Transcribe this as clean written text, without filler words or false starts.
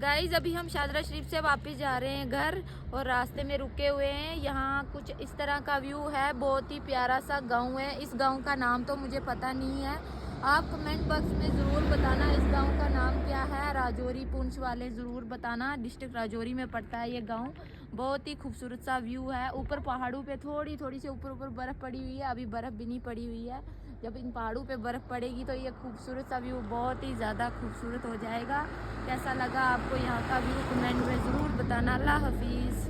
Guys अभी हम शादरा शरीफ से वापस जा रहे हैं घर और रास्ते में रुके हुए हैं। यहाँ कुछ इस तरह का व्यू है, बहुत ही प्यारा सा गांव है। इस गांव का नाम तो मुझे पता नहीं है, आप कमेंट बॉक्स में ज़रूर बताना इस गांव का नाम क्या है। राजौरी पुंछ वाले ज़रूर बताना, डिस्ट्रिक्ट राजौरी में पड़ता है ये गांव। बहुत ही खूबसूरत सा व्यू है। ऊपर पहाड़ों पे थोड़ी थोड़ी सी ऊपर ऊपर बर्फ़ पड़ी हुई है, अभी बर्फ़ भी नहीं पड़ी हुई है। जब इन पहाड़ों पे बर्फ़ पड़ेगी तो ये खूबसूरत सा व्यू बहुत ही ज़्यादा खूबसूरत हो जाएगा। कैसा लगा आपको यहाँ का व्यू कमेंट में ज़रूर बताना। अल्लाह हाफिज़।